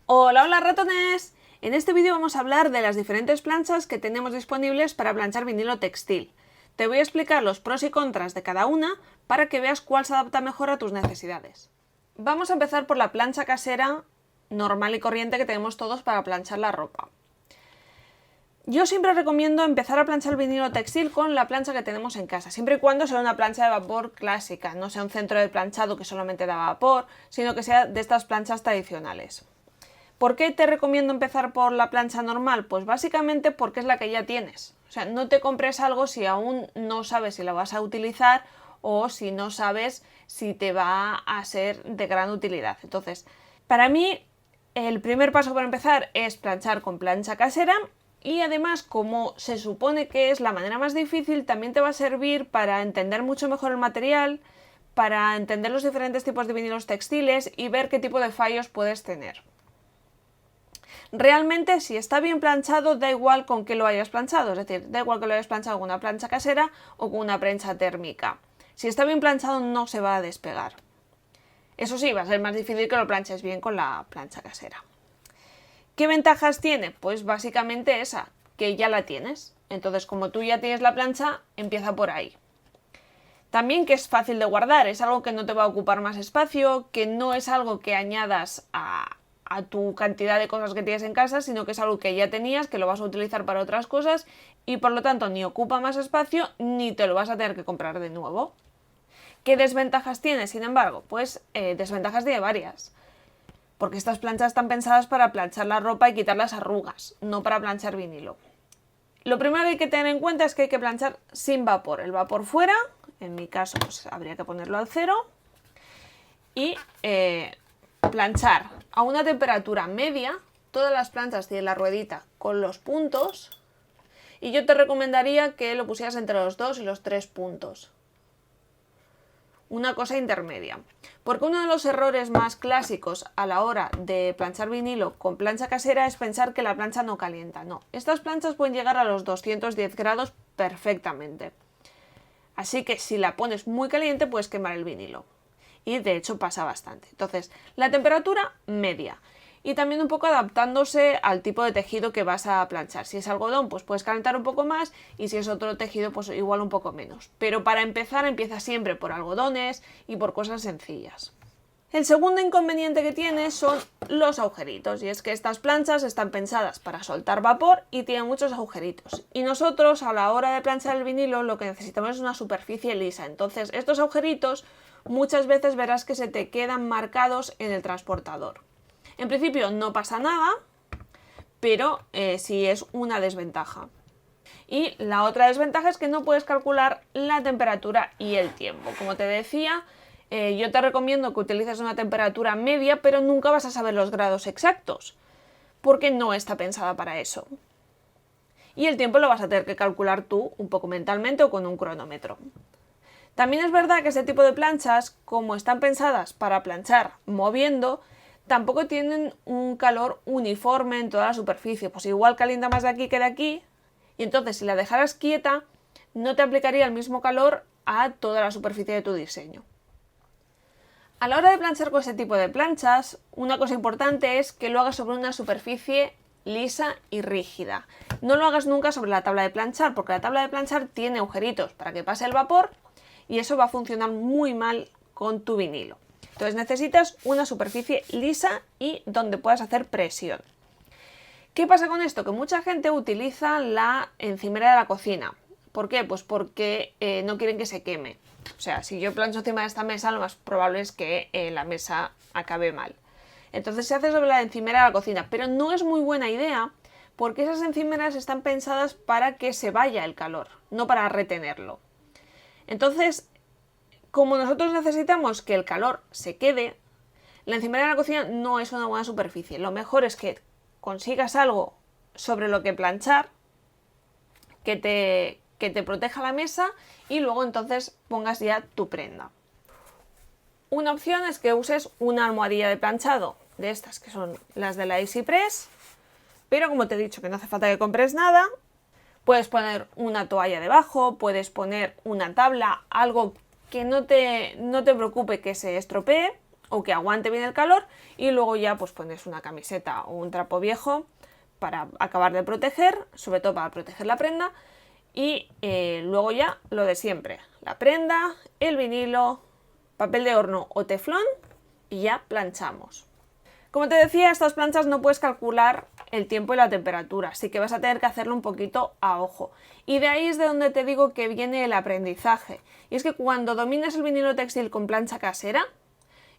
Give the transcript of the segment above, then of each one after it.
Hola, hola ratones. En este vídeo vamos a hablar de las diferentes planchas que tenemos disponibles para planchar vinilo textil. Te voy a explicar los pros y contras de cada una para que veas cuál se adapta mejor a tus necesidades. Vamos a empezar por la plancha casera normal y corriente que tenemos todos para planchar la ropa. Yo siempre recomiendo empezar a planchar el vinilo textil con la plancha que tenemos en casa, siempre y cuando sea una plancha de vapor clásica, no sea un centro de planchado que solamente da vapor, sino que sea de estas planchas tradicionales. ¿Por qué te recomiendo empezar por la plancha normal? Pues básicamente porque es la que ya tienes. O sea, no te compres algo si aún no sabes si la vas a utilizar o si no sabes si te va a ser de gran utilidad. Entonces, para mí, el primer paso para empezar es planchar con plancha casera y además, como se supone que es la manera más difícil, también te va a servir para entender mucho mejor el material, para entender los diferentes tipos de vinilos textiles y ver qué tipo de fallos puedes tener. Realmente, si está bien planchado, da igual con qué lo hayas planchado, es decir, da igual que lo hayas planchado con una plancha casera o con una prensa térmica. Si está bien planchado, no se va a despegar. Eso sí, va a ser más difícil que lo planches bien con la plancha casera. ¿Qué ventajas tiene? Pues básicamente esa, que ya la tienes. Entonces, como tú ya tienes la plancha, empieza por ahí. También que es fácil de guardar, es algo que no te va a ocupar más espacio, que no es algo que añadas a tu cantidad de cosas que tienes en casa, sino que es algo que ya tenías, que lo vas a utilizar para otras cosas y por lo tanto ni ocupa más espacio ni te lo vas a tener que comprar de nuevo. ¿Qué desventajas tiene, sin embargo? Pues desventajas tiene varias. Porque estas planchas están pensadas para planchar la ropa y quitar las arrugas, no para planchar vinilo. Lo primero que hay que tener en cuenta es que hay que planchar sin vapor. El vapor fuera, en mi caso pues habría que ponerlo al 0 y planchar a una temperatura media. Todas las planchas tienen la ruedita con los puntos y yo te recomendaría que lo pusieras entre los 2 y los 3 puntos. Una cosa intermedia. Porque uno de los errores más clásicos a la hora de planchar vinilo con plancha casera es pensar que la plancha no calienta. No, estas planchas pueden llegar a los 210 grados perfectamente. Así que si la pones muy caliente puedes quemar el vinilo. Y de hecho pasa bastante. Entonces, la temperatura media. Y también un poco adaptándose al tipo de tejido que vas a planchar. Si es algodón, pues puedes calentar un poco más y si es otro tejido, pues igual un poco menos. Pero para empezar, empieza siempre por algodones y por cosas sencillas. El segundo inconveniente que tiene son los agujeritos, y es que estas planchas están pensadas para soltar vapor y tienen muchos agujeritos. Y nosotros a la hora de planchar el vinilo lo que necesitamos es una superficie lisa. Entonces estos agujeritos muchas veces verás que se te quedan marcados en el transportador. En principio no pasa nada, pero sí es una desventaja. Y la otra desventaja es que no puedes calcular la temperatura y el tiempo. Como te decía, yo te recomiendo que utilices una temperatura media, pero nunca vas a saber los grados exactos, porque no está pensada para eso. Y el tiempo lo vas a tener que calcular tú un poco mentalmente o con un cronómetro. También es verdad que este tipo de planchas, como están pensadas para planchar moviendo, tampoco tienen un calor uniforme en toda la superficie. Pues igual calienta más de aquí que de aquí, y entonces si la dejaras quieta, no te aplicaría el mismo calor a toda la superficie de tu diseño. A la hora de planchar con este tipo de planchas, una cosa importante es que lo hagas sobre una superficie lisa y rígida. No lo hagas nunca sobre la tabla de planchar, porque la tabla de planchar tiene agujeritos para que pase el vapor y eso va a funcionar muy mal con tu vinilo. Entonces necesitas una superficie lisa y donde puedas hacer presión. ¿Qué pasa con esto? Que mucha gente utiliza la encimera de la cocina. ¿Por qué? Pues porque no quieren que se queme. O sea, si yo plancho encima de esta mesa, lo más probable es que la mesa acabe mal. Entonces se hace sobre la encimera de la cocina, pero no es muy buena idea porque esas encimeras están pensadas para que se vaya el calor, no para retenerlo. Entonces, como nosotros necesitamos que el calor se quede, la encimera de la cocina no es una buena superficie. Lo mejor es que consigas algo sobre lo que planchar, que te proteja la mesa y luego entonces pongas ya tu prenda. Una opción es que uses una almohadilla de planchado, de estas que son las de la Easy Press, pero como te he dicho que no hace falta que compres nada, puedes poner una toalla debajo, puedes poner una tabla, algo que no te preocupe que se estropee, o que aguante bien el calor, y luego ya pues pones una camiseta o un trapo viejo para acabar de proteger, sobre todo para proteger la prenda, y luego ya lo de siempre, la prenda, el vinilo, papel de horno o teflón y ya planchamos. Como te decía, estas planchas no puedes calcular el tiempo y la temperatura, así que vas a tener que hacerlo un poquito a ojo. Y de ahí es de donde te digo que viene el aprendizaje. Y es que cuando domines el vinilo textil con plancha casera,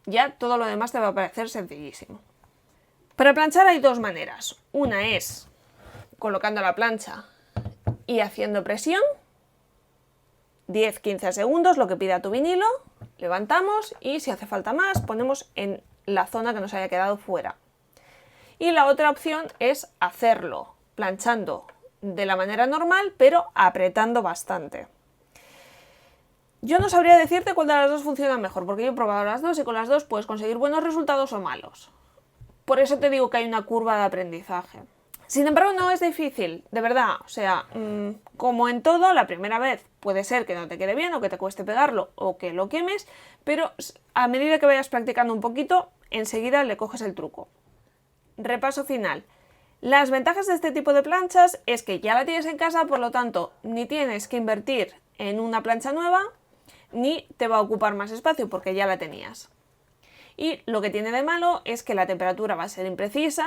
ya todo lo demás te va a parecer sencillísimo. Para planchar hay dos maneras. Una es colocando la plancha y haciendo presión, 10-15 segundos, lo que pida tu vinilo, levantamos y si hace falta más, ponemos en la zona que nos haya quedado fuera. Y la otra opción es hacerlo planchando de la manera normal, pero apretando bastante. Yo no sabría decirte cuál de las dos funciona mejor, porque yo he probado las dos y con las dos puedes conseguir buenos resultados o malos. Por eso te digo que hay una curva de aprendizaje. Sin embargo, no es difícil, de verdad. O sea, como en todo, la primera vez puede ser que no te quede bien o que te cueste pegarlo o que lo quemes, pero a medida que vayas practicando un poquito, enseguida le coges el truco. Repaso final. Las ventajas de este tipo de planchas es que ya la tienes en casa, por lo tanto, ni tienes que invertir en una plancha nueva, ni te va a ocupar más espacio porque ya la tenías. Y lo que tiene de malo es que la temperatura va a ser imprecisa,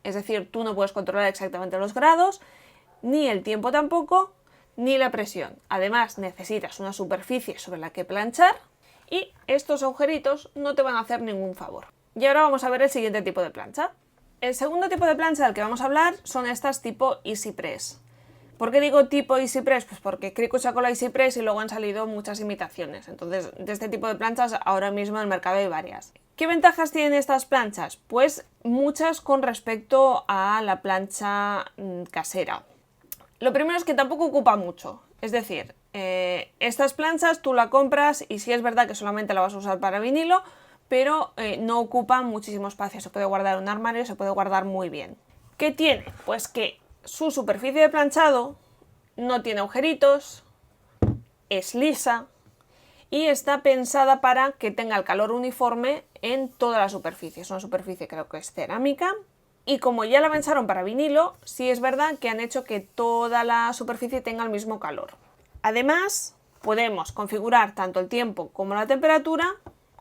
es decir, tú no puedes controlar exactamente los grados, ni el tiempo tampoco, ni la presión. Además, necesitas una superficie sobre la que planchar y estos agujeritos no te van a hacer ningún favor. Y ahora vamos a ver el siguiente tipo de plancha. El segundo tipo de plancha del que vamos a hablar son estas tipo Easy Press. ¿Por qué digo tipo Easy Press? Pues porque Cricut sacó la Easy Press y luego han salido muchas imitaciones. Entonces, de este tipo de planchas ahora mismo en el mercado hay varias. ¿Qué ventajas tienen estas planchas? Pues muchas con respecto a la plancha casera. Lo primero es que tampoco ocupa mucho. Es decir, estas planchas tú la compras y sí es verdad que solamente la vas a usar para vinilo, pero no ocupa muchísimo espacio. Se puede guardar en un armario, se puede guardar muy bien. ¿Qué tiene? Pues que su superficie de planchado no tiene agujeritos, es lisa y está pensada para que tenga el calor uniforme en toda la superficie. Es una superficie, creo que es cerámica. Y como ya la pensaron para vinilo, sí es verdad que han hecho que toda la superficie tenga el mismo calor. Además, podemos configurar tanto el tiempo como la temperatura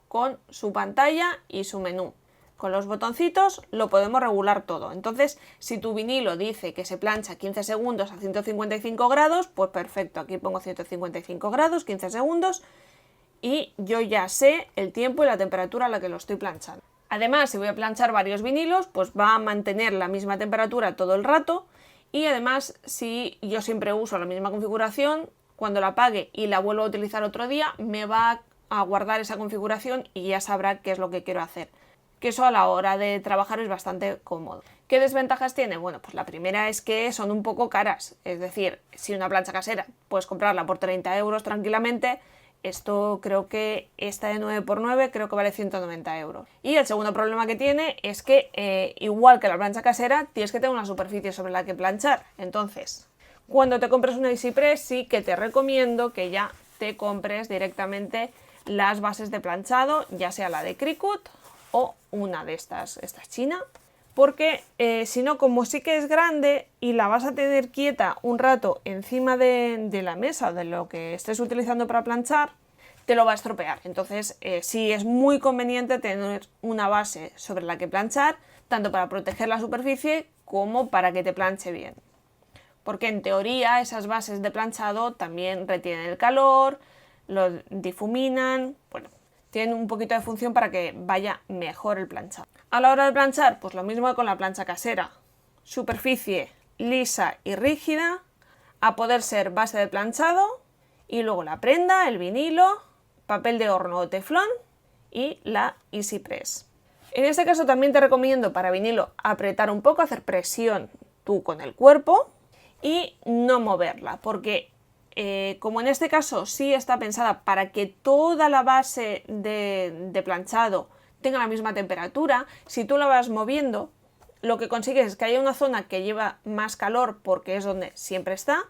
con su pantalla y su menú. Con los botoncitos lo podemos regular todo. Entonces, si tu vinilo dice que se plancha 15 segundos a 155 grados, pues perfecto, aquí pongo 155 grados, 15 segundos, y yo ya sé el tiempo y la temperatura a la que lo estoy planchando. Además, si voy a planchar varios vinilos, pues va a mantener la misma temperatura todo el rato, y además, si yo siempre uso la misma configuración, cuando la apague y la vuelvo a utilizar otro día, me va a guardar esa configuración y ya sabrá qué es lo que quiero hacer. Que eso a la hora de trabajar es bastante cómodo. ¿Qué desventajas tiene? Bueno, pues la primera es que son un poco caras. Es decir, si una plancha casera puedes comprarla por 30 euros tranquilamente, esto creo que esta de 9×9 creo que vale 190 euros. Y el segundo problema que tiene es que, igual que la plancha casera, tienes que tener una superficie sobre la que planchar. Entonces, cuando te compres una Easy Press, sí que te recomiendo que ya te compres directamente las bases de planchado, ya sea la de Cricut o una de estas, esta china, porque si no, como sí que es grande y la vas a tener quieta un rato encima de la mesa o de lo que estés utilizando para planchar, te lo va a estropear. Entonces sí es muy conveniente tener una base sobre la que planchar, tanto para proteger la superficie como para que te planche bien. Porque en teoría esas bases de planchado también retienen el calor, lo difuminan, bueno, tienen un poquito de función para que vaya mejor el planchado. A la hora de planchar, pues lo mismo que con la plancha casera. Superficie lisa y rígida, a poder ser base de planchado, y luego la prenda, el vinilo, papel de horno o teflón y la Easy Press. En este caso también te recomiendo para vinilo apretar un poco, hacer presión tú con el cuerpo y no moverla, porque como en este caso sí está pensada para que toda la base de planchado tenga la misma temperatura, si tú la vas moviendo, lo que consigues es que haya una zona que lleva más calor porque es donde siempre está,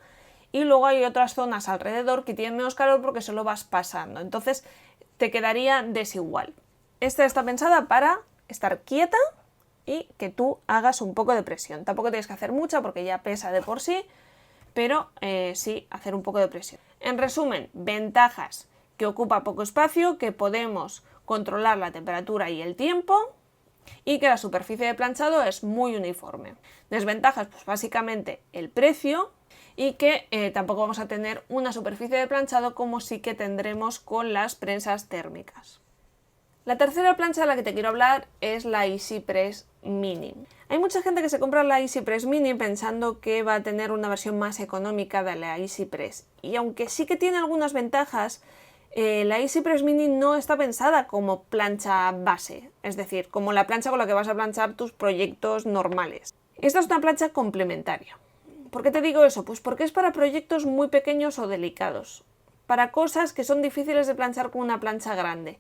y luego hay otras zonas alrededor que tienen menos calor porque solo vas pasando. Entonces te quedaría desigual. Esta está pensada para estar quieta y que tú hagas un poco de presión. Tampoco tienes que hacer mucha porque ya pesa de por sí, pero sí hacer un poco de presión. En resumen, ventajas: que ocupa poco espacio, que podemos controlar la temperatura y el tiempo y que la superficie de planchado es muy uniforme. Desventajas, pues básicamente el precio y que tampoco vamos a tener una superficie de planchado como sí que tendremos con las prensas térmicas. La tercera plancha de la que te quiero hablar es la EasyPress Mini. Hay mucha gente que se compra la EasyPress Mini pensando que va a tener una versión más económica de la EasyPress. Y aunque sí que tiene algunas ventajas, la EasyPress Mini no está pensada como plancha base, es decir, como la plancha con la que vas a planchar tus proyectos normales. Esta es una plancha complementaria. ¿Por qué te digo eso? Pues porque es para proyectos muy pequeños o delicados, para cosas que son difíciles de planchar con una plancha grande.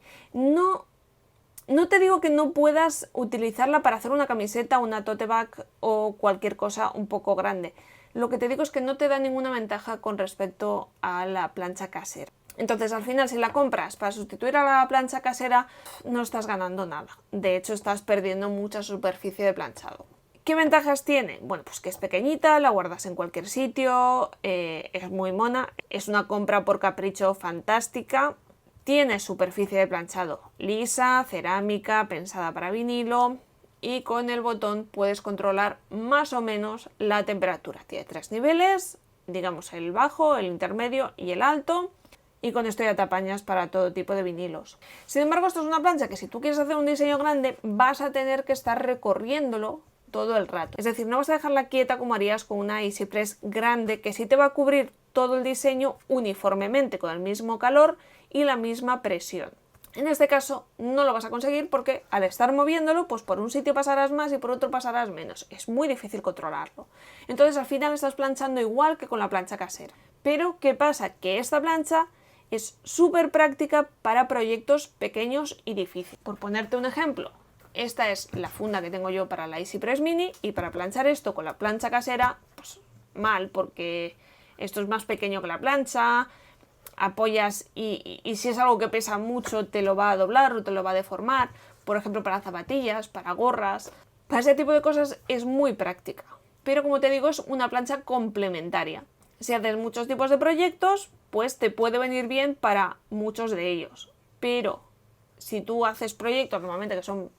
No te digo que no puedas utilizarla para hacer una camiseta, una tote bag o cualquier cosa un poco grande. Lo que te digo es que no te da ninguna ventaja con respecto a la plancha casera. Entonces, al final, si la compras para sustituir a la plancha casera, no estás ganando nada. De hecho, estás perdiendo mucha superficie de planchado. ¿Qué ventajas tiene? Bueno, pues que es pequeñita, la guardas en cualquier sitio, es muy mona, es una compra por capricho fantástica. Tiene superficie de planchado lisa, cerámica, pensada para vinilo y con el botón puedes controlar más o menos la temperatura. Tiene 3 niveles, digamos el bajo, el intermedio y el alto, y con esto ya te apañas para todo tipo de vinilos. Sin embargo, esto es una plancha que si tú quieres hacer un diseño grande vas a tener que estar recorriéndolo todo el rato. Es decir, no vas a dejarla quieta como harías con una EasyPress grande que sí te va a cubrir todo el diseño uniformemente con el mismo calor y la misma presión. En este caso no lo vas a conseguir porque al estar moviéndolo, pues por un sitio pasarás más y por otro pasarás menos. Es muy difícil controlarlo. Entonces al final estás planchando igual que con la plancha casera. Pero ¿qué pasa? Que esta plancha es súper práctica para proyectos pequeños y difíciles. Por ponerte un ejemplo, esta es la funda que tengo yo para la EasyPress Mini y para planchar esto con la plancha casera, pues mal, porque esto es más pequeño que la plancha, apoyas y si es algo que pesa mucho te lo va a doblar o te lo va a deformar. Por ejemplo, para zapatillas, para gorras, para ese tipo de cosas es muy práctica. Pero como te digo, es una plancha complementaria. Si haces muchos tipos de proyectos, pues te puede venir bien para muchos de ellos. Pero si tú haces proyectos normalmente que son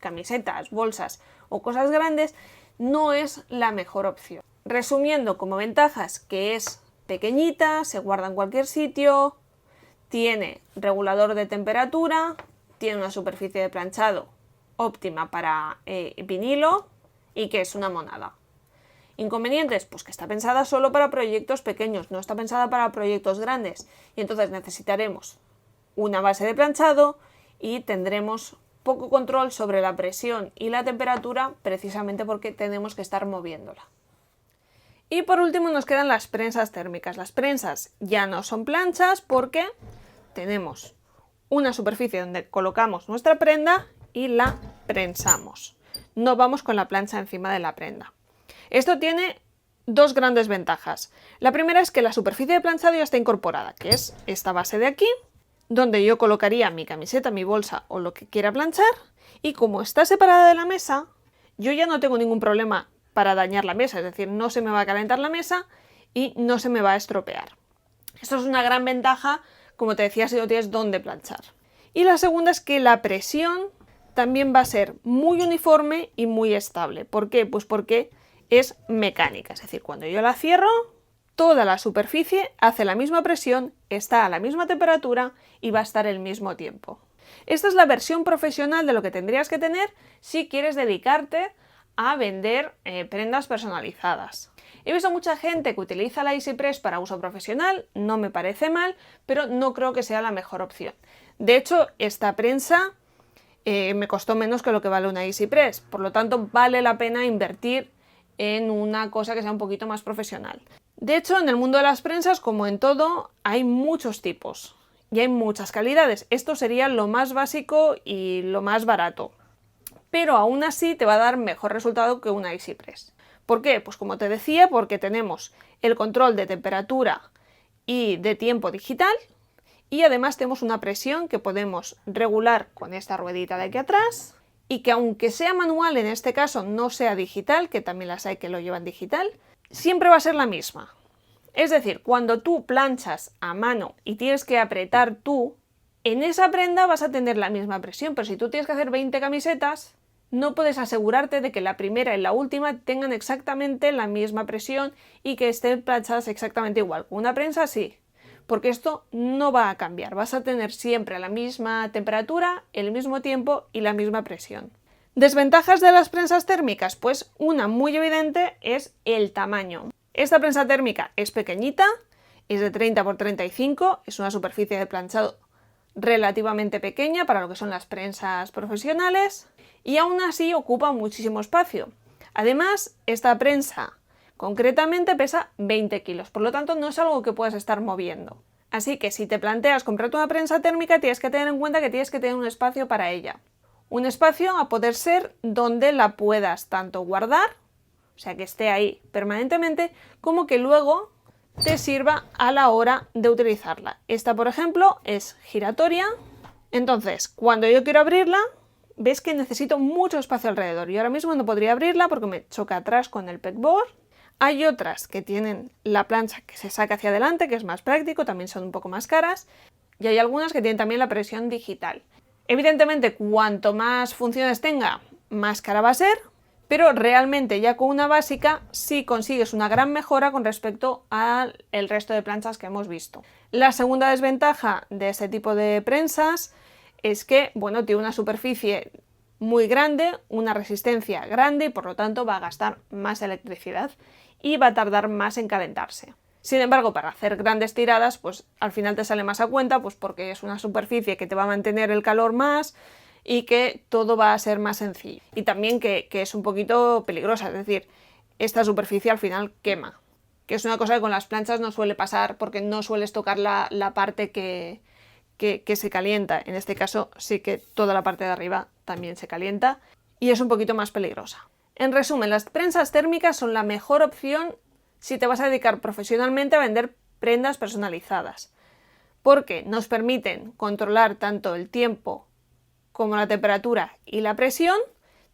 camisetas, bolsas o cosas grandes, no es la mejor opción. Resumiendo, como ventajas, que es pequeñita, se guarda en cualquier sitio, tiene regulador de temperatura, tiene una superficie de planchado óptima para vinilo y que es una monada. Inconvenientes, pues que está pensada solo para proyectos pequeños, no está pensada para proyectos grandes y entonces necesitaremos una base de planchado y tendremos poco control sobre la presión y la temperatura precisamente porque tenemos que estar moviéndola. Y por último nos quedan las prensas térmicas. Las prensas ya no son planchas porque tenemos una superficie donde colocamos nuestra prenda y la prensamos. No vamos con la plancha encima de la prenda. Esto tiene dos grandes ventajas. La primera es que la superficie de planchado ya está incorporada, que es esta base de aquí, donde yo colocaría mi camiseta, mi bolsa o lo que quiera planchar, y como está separada de la mesa, yo ya no tengo ningún problema para dañar la mesa, es decir, no se me va a calentar la mesa y no se me va a estropear. Esto es una gran ventaja, como te decía, si no tienes dónde planchar. Y la segunda es que la presión también va a ser muy uniforme y muy estable. ¿Por qué? Pues porque es mecánica, es decir, cuando yo la cierro, toda la superficie hace la misma presión, está a la misma temperatura y va a estar el mismo tiempo. Esta es la versión profesional de lo que tendrías que tener si quieres dedicarte a vender prendas personalizadas. He visto mucha gente que utiliza la EasyPress para uso profesional, no me parece mal, pero no creo que sea la mejor opción. De hecho, esta prensa me costó menos que lo que vale una EasyPress, por lo tanto vale la pena invertir en una cosa que sea un poquito más profesional. De hecho, en el mundo de las prensas, como en todo, hay muchos tipos y hay muchas calidades. Esto sería lo más básico y lo más barato, pero aún así te va a dar mejor resultado que una EasyPress. ¿Por qué? Pues como te decía, porque tenemos el control de temperatura y de tiempo digital y además tenemos una presión que podemos regular con esta ruedita de aquí atrás y que aunque sea manual, en este caso no sea digital, que también las hay que lo llevan digital, siempre va a ser la misma. Es decir, cuando tú planchas a mano y tienes que apretar tú, en esa prenda vas a tener la misma presión, pero si tú tienes que hacer 20 camisetas, no puedes asegurarte de que la primera y la última tengan exactamente la misma presión y que estén planchadas exactamente igual. Con una prensa sí, porque esto no va a cambiar. Vas a tener siempre la misma temperatura, el mismo tiempo y la misma presión. ¿Desventajas de las prensas térmicas? Pues una muy evidente es el tamaño. Esta prensa térmica es pequeñita, es de 30 x 35, es una superficie de planchado relativamente pequeña para lo que son las prensas profesionales y aún así ocupa muchísimo espacio. Además, esta prensa concretamente pesa 20 kilos, por lo tanto no es algo que puedas estar moviendo. Así que si te planteas comprarte una prensa térmica, tienes que tener en cuenta que tienes que tener un espacio para ella. Un espacio a poder ser donde la puedas tanto guardar, o sea que esté ahí permanentemente, como que luego te sirva a la hora de utilizarla. Esta, por ejemplo, es giratoria, entonces cuando yo quiero abrirla, ves que necesito mucho espacio alrededor y ahora mismo no podría abrirla porque me choca atrás con el pegboard. Hay otras que tienen la plancha que se saca hacia adelante, que es más práctico, también son un poco más caras, y hay algunas que tienen también la presión digital. Evidentemente, cuanto más funciones tenga, más cara va a ser, pero realmente ya con una básica sí consigues una gran mejora con respecto al resto de planchas que hemos visto. La segunda desventaja de este tipo de prensas es que, bueno, tiene una superficie muy grande, una resistencia grande y por lo tanto va a gastar más electricidad y va a tardar más en calentarse. Sin embargo, para hacer grandes tiradas, pues al final te sale más a cuenta, pues porque es una superficie que te va a mantener el calor más y que todo va a ser más sencillo. Y también que es un poquito peligrosa, es decir, esta superficie al final quema, que es una cosa que con las planchas no suele pasar porque no sueles tocar la parte que se calienta. En este caso sí que toda la parte de arriba también se calienta y es un poquito más peligrosa. En resumen, las prensas térmicas son la mejor opción si te vas a dedicar profesionalmente a vender prendas personalizadas, porque nos permiten controlar tanto el tiempo como la temperatura y la presión,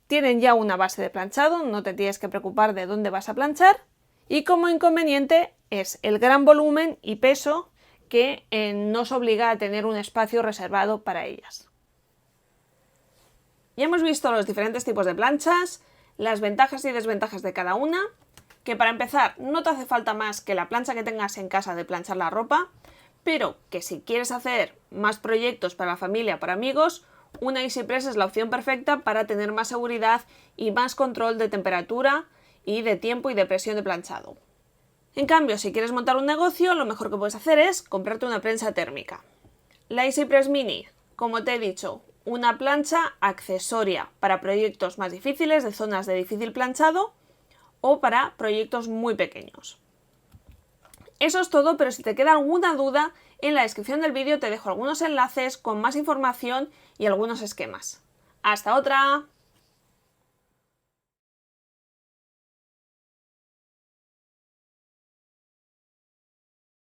tienen ya una base de planchado, no te tienes que preocupar de dónde vas a planchar, y como inconveniente es el gran volumen y peso que nos obliga a tener un espacio reservado para ellas. Ya hemos visto los diferentes tipos de planchas, las ventajas y desventajas de cada una, que para empezar no te hace falta más que la plancha que tengas en casa de planchar la ropa, pero que si quieres hacer más proyectos para la familia, para amigos, una EasyPress es la opción perfecta para tener más seguridad y más control de temperatura y de tiempo y de presión de planchado. En cambio, si quieres montar un negocio, lo mejor que puedes hacer es comprarte una prensa térmica. La EasyPress Mini, como te he dicho, una plancha accesoria para proyectos más difíciles, de zonas de difícil planchado o para proyectos muy pequeños. Eso es todo, pero si te queda alguna duda, en la descripción del vídeo te dejo algunos enlaces con más información y algunos esquemas. ¡Hasta otra!